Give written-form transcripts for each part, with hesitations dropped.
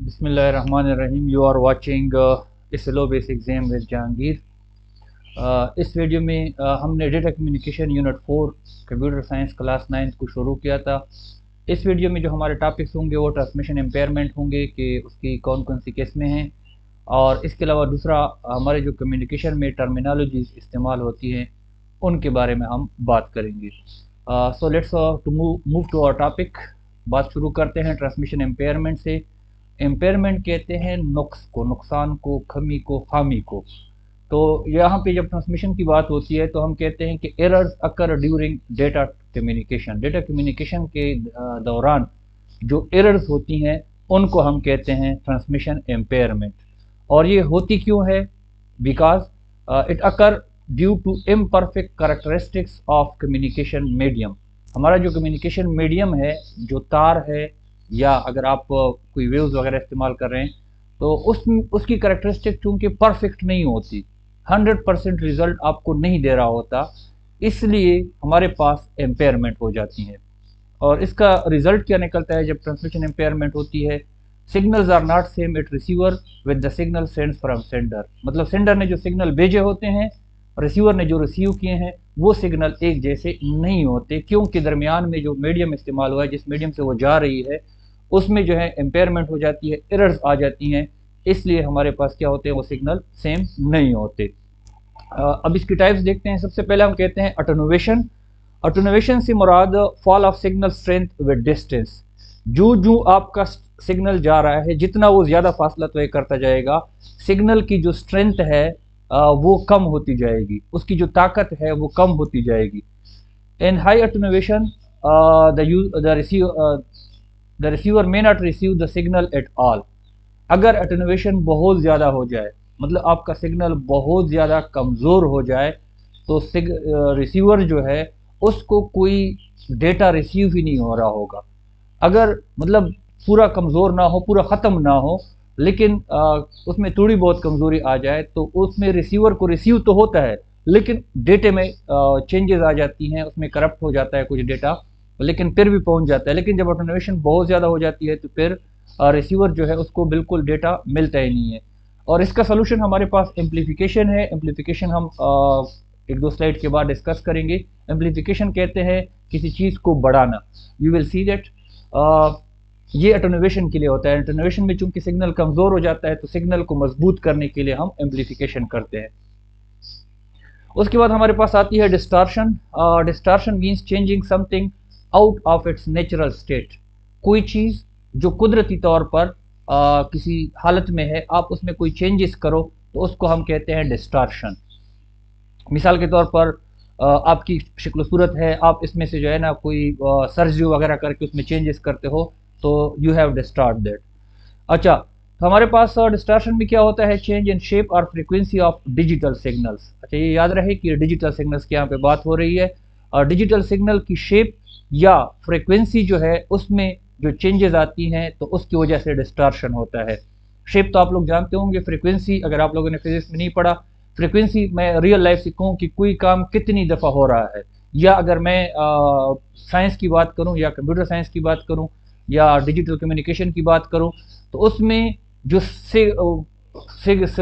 बिस्मिल्लाहिर्रहमानिर्रहीम। You are watching slow base exam with Jahangir. इस video में हमने data communication unit 4 computer science class 9 को शुरू किया था। इस वीडियो में जो हमारे टॉपिक्स होंगे वो ट्रांसमिशन एम्पेयरमेंट होंगे कि उसकी कौन कौन सी किस्में हैं, और इसके अलावा दूसरा हमारे जो कम्युनिकेशन में टर्मिनोलॉजीज इस्तेमाल होती हैं उनके बारे में हम बात करेंगे। So let's to move to our topic. बात शुरू करते हैं ट्रांसमिशन एम्पेयरमेंट से। एम्पेयरमेंट कहते हैं नुक्स को, नुकसान को, कमी को, खामी को। तो यहाँ पे जब ट्रांसमिशन की बात होती है तो हम कहते हैं कि एरर्स अकर during data communication. Data communication के दौरान जो एरर्स होती हैं उनको हम कहते हैं ट्रांसमिशन एम्पेयरमेंट। और ये होती क्यों है? Because it occur due to imperfect characteristics of communication medium. हमारा जो कम्युनिकेशन मीडियम है, जो तार है, या अगर आप कोई वेव्स वगैरह इस्तेमाल कर रहे हैं तो उसकी कैरेक्टरिस्टिक चूंकि परफेक्ट नहीं होती, 100% रिजल्ट आपको नहीं दे रहा होता, इसलिए हमारे पास एम्पेयरमेंट हो जाती है। और इसका रिजल्ट क्या निकलता है जब ट्रांसमिशन एम्पेयरमेंट होती है? Signals are not same at receiver with the signal sends from sender. मतलब सेंडर ने जो सिग्नल भेजे होते हैं, रिसीवर ने जो रिसीव किए हैं, वो सिग्नल एक जैसे नहीं होते, क्योंकि दरमियान में जो मीडियम इस्तेमाल हुआ है, जिस मीडियम से वो जा रही है, उसमें जो है एम्पेयरमेंट हो जाती है, एरर्स आ जाती हैं। इसलिए हमारे पास क्या होते हैं, वो सिग्नल सेम नहीं होते। अब इसकी टाइप्स देखते हैं। सबसे पहले हम कहते हैं अटेन्युएशन। अटेन्युएशन से मुराद fall of signal strength with distance. जो जो आपका सिग्नल जा रहा है, जितना वो ज़्यादा फासला तय करता जाएगा, सिग्नल की जो स्ट्रेंथ है वो कम होती जाएगी, उसकी जो ताकत है वो कम होती जाएगी। In high attenuation the receiver may not receive the signal at all. अगर अटेन्युएशन बहुत ज़्यादा हो जाए, मतलब आपका सिग्नल बहुत ज़्यादा कमज़ोर हो जाए, तो रिसीवर जो है उसको कोई डेटा रिसीव ही नहीं हो रहा होगा। अगर मतलब पूरा कमज़ोर ना हो, पूरा ख़त्म ना हो, लेकिन उसमें थोड़ी बहुत कमज़ोरी आ जाए, तो उसमें रिसीवर को रिसीव तो होता है लेकिन डेटे में चेंजेस आ जाती हैं, उसमें करप्ट हो जाता है कुछ डेटा, लेकिन फिर भी पहुंच जाता है। लेकिन जब अटेन्युएशन बहुत ज़्यादा हो जाती है तो फिर रिसीवर जो है उसको बिल्कुल डेटा मिलता ही नहीं है। और इसका सोल्यूशन हमारे पास एम्पलीफिकेशन है। एम्पलीफिकेशन हम एक दो स्लाइड के बाद डिस्कस करेंगे। एम्पलीफिकेशन कहते हैं किसी चीज़ को बढ़ाना। यू विल सी दैट ये अटेन्युएशन के लिए होता है। अटेन्युएशन में चूंकि सिग्नल कमज़ोर हो जाता है तो सिग्नल को मजबूत करने के लिए हम एम्पलीफिकेशन करते हैं। उसके बाद हमारे पास आती है distortion. Distortion means changing something out of its natural state. कोई चीज़ जो कुदरती तौर पर किसी हालत में है, आप उसमें कोई चेंजेस करो तो उसको हम कहते हैं डिस्टॉर्शन। मिसाल के तौर पर आपकी शक्ल सूरत है, आप इसमें से जो है ना कोई सर्जरी वगैरह करके उसमें चेंजेस करते हो, तो यू हैव डिस्टॉर्ट दैट। अच्छा, तो हमारे पास डिस्टॉर्शन में क्या होता है? चेंज इन शेप और फ्रीक्वेंसी ऑफ डिजिटल सिग्नल्स। अच्छा, ये याद रहे कि डिजिटल सिग्नल्स की यहाँ पे बात हो रही है। और डिजिटल सिग्नल की शेप या फ्रीक्वेंसी जो है उसमें जो चेंजेस आती हैं तो उसकी वजह से डिस्टॉर्शन होता है। शेप तो आप लोग जानते होंगे, फ्रीक्वेंसी अगर आप लोगों ने फिजिक्स में नहीं पढ़ा, फ्रीक्वेंसी मैं रियल लाइफ से कहूँ कि कोई काम कितनी दफ़ा हो रहा है, या अगर मैं साइंस की बात करूँ या कंप्यूटर साइंस की बात करूँ या डिजिटल कम्युनिकेशन की बात करूँ, तो उसमें जो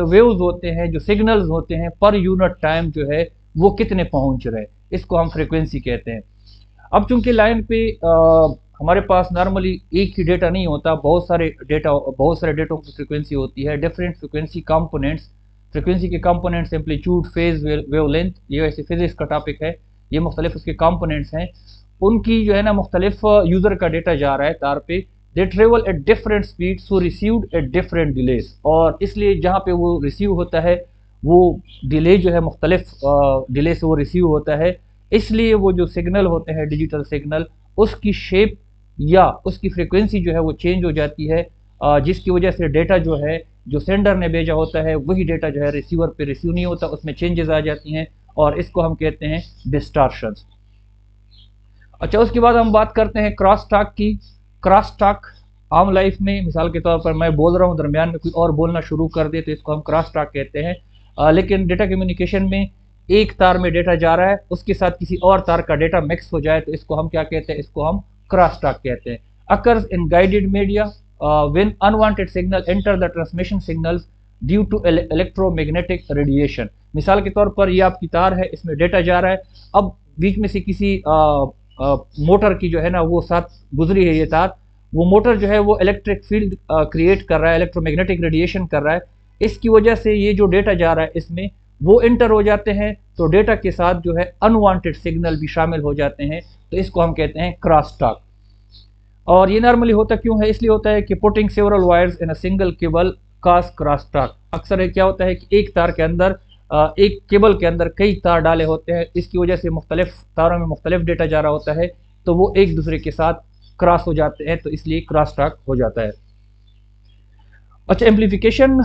वेव्स होते हैं, जो सिग्नल्स होते हैं, पर यूनिट टाइम जो है वो कितने पहुंच रहे हैं, इसको हम फ्रीक्वेंसी कहते हैं। अब चूंकि लाइन पे हमारे पास नॉर्मली एक ही डेटा नहीं होता, बहुत सारे डेटों की फ्रीक्वेंसी होती है, डिफरेंट फ्रीक्वेंसी कंपोनेंट्स। फ्रीक्वेंसी के कंपोनेंट्स एम्पलीट्यूड, फेज, वेवलेंथ, ये वैसे फिजिक्स का टॉपिक है, ये मुख्तलिफ उसके कंपोनेंट्स हैं। उनकी जो है ना मुख्तलिफ यूज़र का डेटा जा रहा है तार पे, they travel at different speed so received at different delays. और इसलिए जहाँ पे वो रिसीव होता है वो डिले जो है मुख्तलिफ डिले से वो रिसीव होता है। इसलिए वो जो सिग्नल होते हैं डिजिटल सिग्नल, उसकी शेप या उसकी फ्रीक्वेंसी जो है वो चेंज हो जाती है, जिसकी वजह से डेटा जो है जो सेंडर ने भेजा होता है वही डेटा जो है रिसीवर पे रिसीव नहीं होता, उसमें चेंजेस आ जाती हैं, और इसको हम कहते हैं डिस्टॉर्शंस। अच्छा, उसके बाद हम बात करते हैं क्रॉस टॉक की। क्रॉस टॉक आम लाइफ में, मिसाल के तौर पर मैं बोल रहा हूँ, दरमियान में कोई और बोलना शुरू कर दे तो इसको हम क्रॉस टॉक कहते हैं। लेकिन डेटा कम्युनिकेशन में एक तार में डेटा जा रहा है, उसके साथ किसी और तार का डेटा मिक्स हो जाए तो इसको हम क्या कहते हैं? इसको हम क्रॉस टॉक कहते हैं। Occurs in guided media, when unwanted signal enter the transmission signals due to electromagnetic radiation. मिसाल के तौर पर ये आपकी तार है, इसमें डेटा जा रहा है, अब बीच में से किसी मोटर की जो है ना वो साथ गुजरी है ये तार, वो मोटर जो है वो इलेक्ट्रिक फील्ड क्रिएट कर रहा है, इलेक्ट्रोमैग्नेटिक रेडिएशन कर रहा है, इसकी वजह से ये जो डेटा जा रहा है इसमें वो इंटर हो जाते हैं, तो डेटा के साथ जो है अनवांटेड सिग्नल भी शामिल हो जाते हैं, तो इसको हम कहते हैं क्रॉस टॉक। और ये नॉर्मली होता क्यों है? इसलिए होता है कि putting several wires in a single cable cause cross talk. अक्सर क्या होता है कि एक तार के अंदर एक केबल के अंदर कई तार डाले होते हैं, इसकी वजह से मुख्तलिफ तारों में मुख्तलिफ डेटा जा रहा होता है, तो वो एक दूसरे के साथ क्रॉस हो जाते हैं, तो इसलिए क्रॉस टॉक हो जाता है। अच्छा, एम्प्लीफिकेशन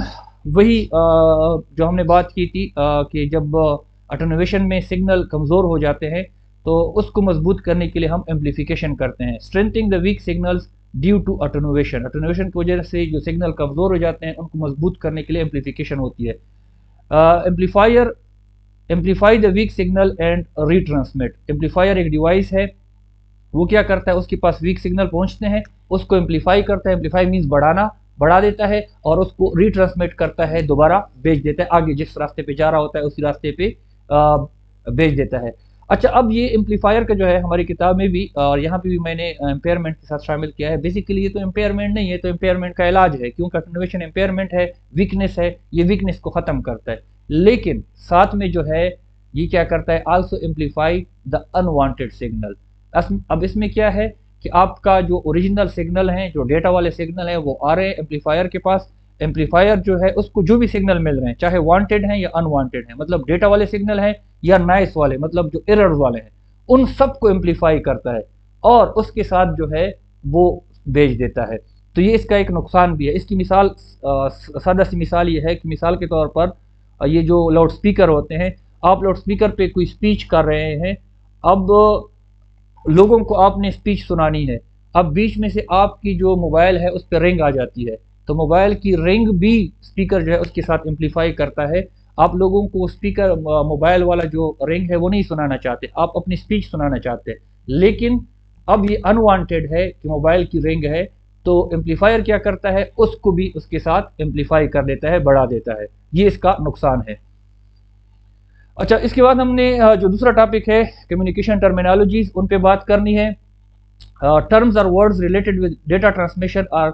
वही जो हमने बात की थी कि जब अटेन्युएशन में सिग्नल कमज़ोर हो जाते हैं तो उसको मजबूत करने के लिए हम एम्प्लीफिकेशन करते हैं। Strengthening the weak signals due to attenuation, attenuation की वजह से जो सिग्नल कमज़ोर हो जाते हैं उनको मजबूत करने के लिए एम्प्लीफिकेशन होती है। Amplify the weak signal and retransmit. Amplifier एक डिवाइस है, वो क्या करता है, उसके पास वीक सिग्नल पहुंचते हैं, उसको एम्पलीफाई करता है, एम्पलीफाई मीन्स बढ़ाना, बढ़ा देता है, और उसको रीट्रांसमिट करता है, दोबारा भेज देता है, आगे जिस रास्ते पे जा रहा होता है उसी रास्ते पे भेज देता है। अच्छा, अब ये एम्पलीफायर का जो है हमारी किताब में भी और यहाँ पे भी मैंने एम्पेयरमेंट के साथ शामिल किया है। बेसिकली ये तो एम्पेयरमेंट नहीं है, तो एम्पेयरमेंट का इलाज है, क्योंकि अटेन्युएशन एम्पेयरमेंट है, वीकनेस है, ये वीकनेस को ख़त्म करता है, लेकिन साथ में जो है ये क्या करता है, also amplify the unwanted signal. अब इसमें क्या है कि आपका जो ओरिजिनल सिग्नल है, जो डेटा वाले सिग्नल हैं वो आ रहे हैं एम्पलीफायर के पास, एम्पलीफायर जो है उसको जो भी सिग्नल मिल रहे हैं, चाहे वांटेड हैं या अनवांटेड हैं, मतलब डेटा वाले सिग्नल हैं या नॉइस वाले, मतलब जो एरर वाले हैं, उन सबको एम्पलीफाई करता है और उसके साथ जो है वो भेज देता है। तो ये इसका एक नुकसान भी है। इसकी मिसाल, सादा सी मिसाल ये है कि मिसाल के तौर पर ये जो लाउड स्पीकर होते हैं, आप लाउड स्पीकर पे कोई स्पीच कर रहे हैं, अब लोगों को आपने स्पीच सुनानी है, अब बीच में से आपकी जो मोबाइल है उस पर रिंग आ जाती है, तो मोबाइल की रिंग भी स्पीकर जो है उसके साथ एम्पलीफाई करता है। आप लोगों को स्पीकर मोबाइल वाला जो रिंग है वो नहीं सुनाना चाहते, आप अपनी स्पीच सुनाना चाहते हैं, लेकिन अब ये अनवांटेड है कि मोबाइल की रिंग है, तो एम्पलीफायर क्या करता है, उसको भी उसके साथ एम्पलीफाई कर देता है, बढ़ा देता है, ये इसका नुकसान है। अच्छा, इसके बाद हमने जो दूसरा टॉपिक है कम्युनिकेशन टर्मिनोलॉजीज, उन पे बात करनी है। Terms or words related with data transmission or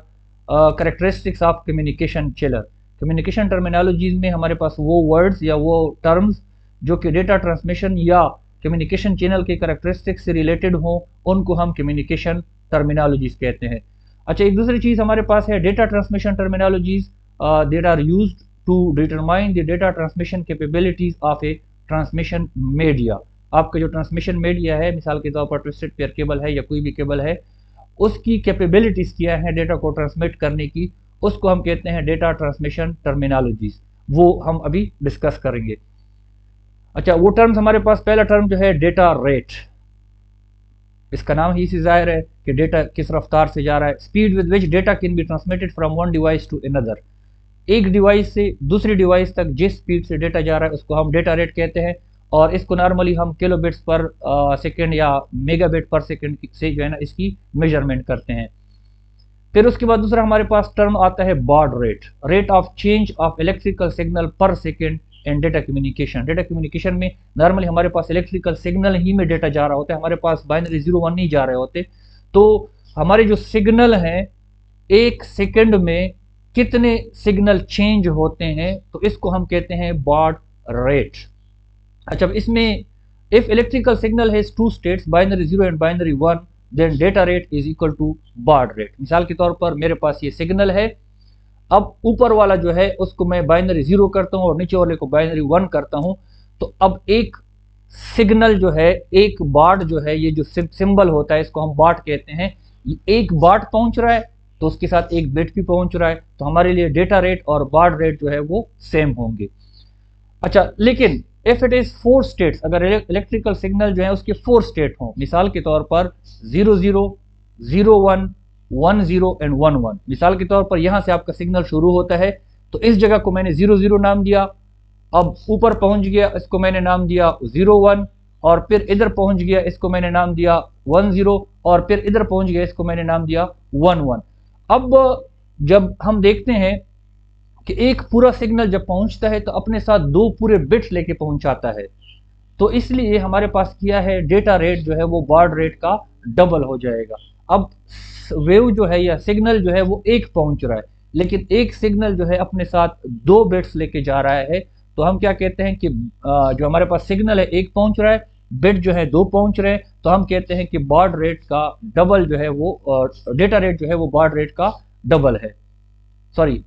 characteristics of communication channel. Communication terminologies में हमारे पास वो वर्ड्स या वो टर्म्स जो कि डेटा ट्रांसमिशन या कम्युनिकेशन चैनल के कैरेक्टरिस्टिक्स से रिलेटेड हों, उनको हम कम्युनिकेशन टर्मिनोलॉजीज कहते हैं। अच्छा, एक दूसरी चीज़ हमारे पास है data transmission terminologies that are used to determine the data transmission capabilities of a transmission media. आपका जो ट्रांसमिशन मीडिया है, मिसाल के तौर पर ट्विस्टेड पेयर केबल है या कोई भी केबल है, उसकी कैपेबिलिटीज क्या है डेटा को ट्रांसमिट करने की, उसको हम कहते हैं डेटा ट्रांसमिशन टर्मिनोलॉजीज, वो हम अभी डिस्कस करेंगे। अच्छा, वो टर्म्स हमारे पास, पहला टर्म जो है डेटा रेट, इसका नाम ही से जाहिर है कि डेटा किस रफ्तार से जा रहा है। Speed with which data can be transmitted from one device to another, एक डिवाइस से दूसरी डिवाइस तक जिस स्पीड से डेटा जा रहा है उसको हम डेटा रेट कहते हैं, और इसको नॉर्मली हम किलोबिट्स पर सेकंड या मेगाबिट पर सेकंड से जो है ना इसकी मेजरमेंट करते हैं। फिर उसके बाद दूसरा हमारे पास टर्म आता है baud rate, rate of change of electrical signal per second in data communication. Data communication में नॉर्मली हमारे पास इलेक्ट्रिकल सिग्नल ही में डेटा जा रहा होता है, हमारे पास बाइनरी 0-1 नहीं जा रहे होते, तो हमारे जो सिग्नल हैं एक सेकंड में कितने सिग्नल चेंज होते हैं, तो इसको हम कहते हैं बॉड रेट। अच्छा, इसमें if electrical signal has two states, binary 0 and binary 1, then data rate is equal to baud rate. मिसाल के तौर पर मेरे पास ये सिग्नल है, अब ऊपर वाला जो है उसको मैं बाइनरी 0 करता हूँ और नीचे वाले को बाइनरी 1 करता हूँ, तो अब एक सिग्नल जो है, एक बाट जो है, ये जो सिंबल होता है इसको हम बाट कहते हैं, एक बाट पहुंच रहा है तो उसके साथ एक बिट भी पहुंच रहा है, तो हमारे लिए डेटा रेट और बाट रेट जो है वो सेम होंगे। अच्छा, लेकिन इफ इट इज 4 स्टेट्स, अगर इलेक्ट्रिकल सिग्नल जो है उसके 4 स्टेट हों, मिसाल के तौर पर 00, 01, 10 एंड 11, मिसाल के तौर पर यहां से आपका सिग्नल शुरू होता है, तो इस जगह को मैंने 00 नाम दिया, अब ऊपर पहुंच गया इसको मैंने नाम दिया 01, और फिर इधर पहुंच गया इसको मैंने नाम दिया 10, और फिर इधर पहुंच गया इसको मैंने नाम दिया 11। अब जब हम देखते हैं कि एक पूरा सिग्नल जब पहुंचता है तो अपने साथ दो पूरे बिट्स लेके पहुंचाता है, तो इसलिए हमारे पास किया है डेटा रेट जो है वो बार्ड रेट का डबल हो जाएगा। अब वेव जो है या सिग्नल जो है वो एक पहुंच रहा है, लेकिन एक सिग्नल जो है अपने साथ दो बिट्स लेके जा रहा है, तो हम क्या कहते हैं कि जो हमारे पास सिग्नल है एक पहुंच रहा है, बिट जो है दो पहुंच रहे हैं, तो हम कहते हैं कि बार्ड रेट का डबल जो है वो डेटा रेट जो है वो बार्ड रेट का डबल है। सॉरी,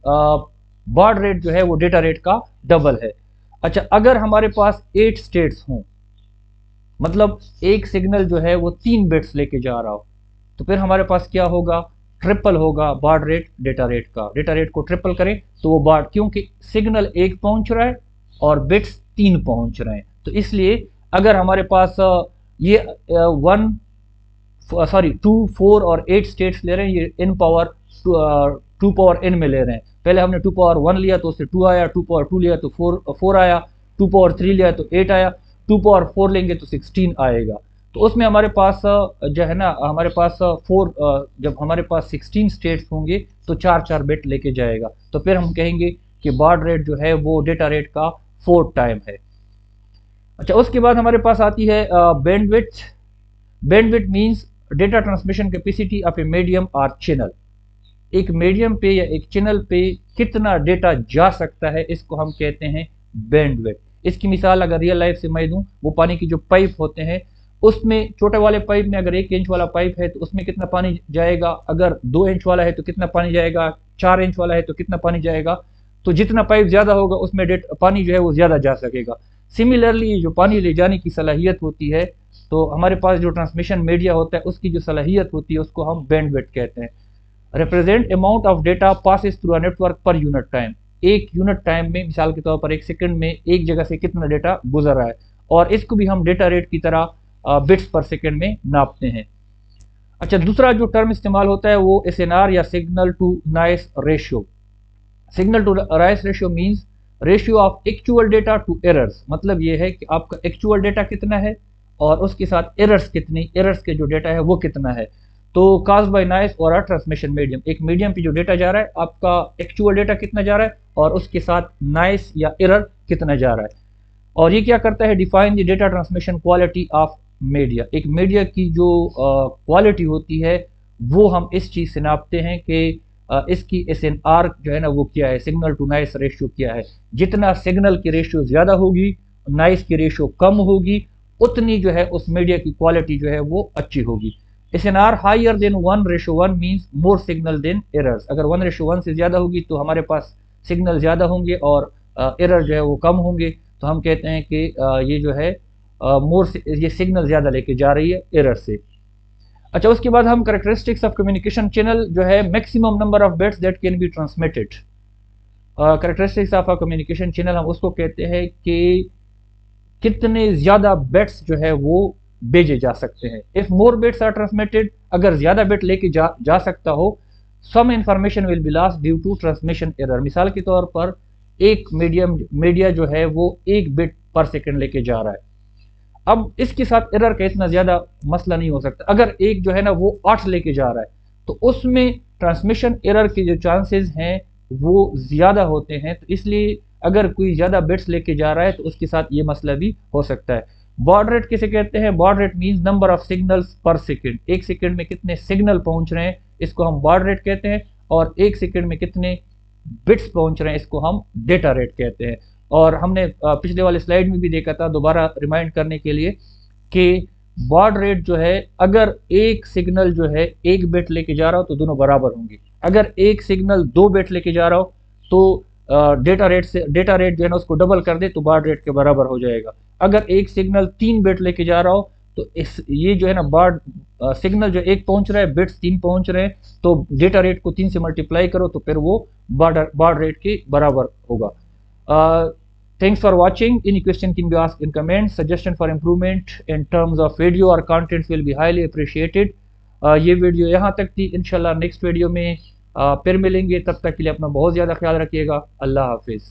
बार्ड रेट जो है वो डेटा रेट का डबल है। अच्छा, अगर हमारे पास 8 स्टेट्स हों, मतलब एक सिग्नल जो है वो 3 बिट्स लेके जा रहा हो, तो फिर हमारे पास क्या होगा, ट्रिपल होगा बार्ड रेट डेटा रेट का। डेटा रेट को ट्रिपल करें तो वो बार्ड, क्योंकि सिग्नल एक पहुंच रहा है और बिट्स 3 पहुंच रहे हैं, तो इसलिए अगर हमारे पास ये 2, 4 और 8 स्टेट्स ले रहे हैं, ये इन पावर 2 पावर n में ले रहे हैं। पहले हमने 2 पावर 1 लिया तो उससे 2 आया, 2 पावर 2 लिया तो 4 आया, 2 पावर 3 लिया तो 8 आया, 2 पावर 4 लेंगे तो 16 आएगा। तो उसमें हमारे पास जो है ना, हमारे पास जब हमारे पास 16 स्टेट्स होंगे तो 4 बिट लेके जाएगा, तो फिर हम कहेंगे कि बार्ड रेट जो है वो डेटा रेट का 4 टाइम है। अच्छा, उसके बाद हमारे पास आती है bandwidth. Bandwidth means data transmission capacity of a medium और चैनल। एक मीडियम पे या एक चैनल पे कितना डेटा जा सकता है, इसको हम कहते हैं बैंडविड्थ। इसकी मिसाल अगर रियल लाइफ से मैं दूं, वो पानी की जो पाइप होते हैं, उसमें छोटे वाले पाइप में अगर 1 इंच वाला पाइप है तो उसमें कितना पानी जाएगा, अगर 2 इंच वाला है तो कितना पानी जाएगा, 4 इंच वाला है तो कितना पानी जाएगा। तो जितना पाइप ज़्यादा होगा उसमें पानी जो है वो ज़्यादा जा सकेगा। सिमिलरली जो पानी ले जाने की सलाहियत होती है, तो हमारे पास जो ट्रांसमिशन मीडिया होता है उसकी जो सलाहियत होती है उसको हम बैंडविड्थ कहते हैं। Represent amount of data passes through a network per unit time. एक यूनिट टाइम में, मिसाल के तौर पर एक सेकंड में एक जगह से कितना डेटा गुजर रहा है, और इसको भी हम डेटा रेट की तरह बिट्स पर सेकंड में नापते हैं। अच्छा, दूसरा जो टर्म इस्तेमाल होता है वो SNR या signal to noise ratio. Signal to noise ratio means ratio of actual data to errors. मतलब ये है कि आपका एक्चुअल डेटा कितना है और उसके साथ एरर्स कितनी, एरर्स के जो डेटा है वो कितना है। तो काज बाय नॉइस और अ ट्रांसमिशन मीडियम, एक मीडियम पे जो डेटा जा रहा है, आपका एक्चुअल डेटा कितना जा रहा है और उसके साथ नॉइस या एरर कितना जा रहा है। और ये क्या करता है, define the data transmission quality of media. एक मीडिया की जो क्वालिटी होती है वो हम इस चीज़ से नापते हैं कि इसकी SNR जो है ना वो क्या है, सिग्नल टू नॉइस रेशियो क्या है। जितना सिग्नल की रेशियो ज़्यादा होगी, नॉइस की रेशियो कम होगी, उतनी जो है उस मीडिया की क्वालिटी जो है वो अच्छी होगी। SNR higher than 1:1 means more signal than errors. अगर 1:1 से ज़्यादा होगी तो हमारे पास सिग्नल ज़्यादा होंगे और एरर जो है वो कम होंगे, तो हम कहते हैं कि ये जो है ये सिग्नल ज़्यादा लेके जा रही है एरर से। अच्छा, उसके बाद हम करेक्टरिस्टिक्स ऑफ कम्युनिकेशन चैनल जो है, maximum number of bits that can be transmitted. Characteristics of a communication channel हम उसको कहते हैं कि कितने ज़्यादा बिट्स जो है वो भेजे जा सकते हैं। If more bits are transmitted, अगर ज़्यादा बिट लेके जा सकता हो, some information will be lost due to transmission error. मिसाल के तौर पर एक मीडिया जो है वो 1 बिट पर सेकंड लेके जा रहा है। अब इसके साथ एरर का इतना ज़्यादा मसला नहीं हो सकता। अगर एक जो है ना वो 8 लेके जा रहा है, तो उसमें ट्रांसमिशन एरर के जो चांसेस हैं वो ज़्यादा होते हैं, तो इसलिए अगर कोई ज़्यादा बिट्स लेके जा रहा है तो उसके साथ ये मसला भी हो सकता है। बार्ड रेट किसे कहते हैं, baud rate means number of signals per second. एक सेकेंड में कितने सिग्नल पहुंच रहे हैं इसको हम बार्ड रेट कहते हैं, और एक सेकेंड में कितने बिट्स पहुंच रहे हैं इसको हम डेटा रेट कहते हैं। और हमने पिछले वाले स्लाइड में भी देखा था, दोबारा रिमाइंड करने के लिए, कि बार्ड रेट जो है, अगर एक सिग्नल जो है 1 बिट लेके जा रहा हो तो दोनों बराबर होंगे। अगर एक सिग्नल 2 बिट लेके जा रहा हो तो डेटा रेट जो है ना उसको डबल कर दे तो बार्ड रेट के बराबर हो जाएगा। अगर एक सिग्नल 3 बिट लेके जा रहा हो तो ये जो है ना सिग्नल जो 1 पहुंच रहा है, बिट्स 3 पहुंच रहे हैं, तो डेटा रेट को 3 से मल्टीप्लाई करो तो फिर वो बार्ड रेट के बराबर होगा। Thanks for watching. Any question can be asked in comments. Suggestion for improvement in terms of video or contents will be highly appreciated. ये वीडियो यहाँ तक थी। इंशाल्लाह नेक्स्ट वीडियो में फिर मिलेंगे। तब तक के लिए अपना बहुत ज़्यादा ख्याल रखिएगा। अल्लाह हाफिज़।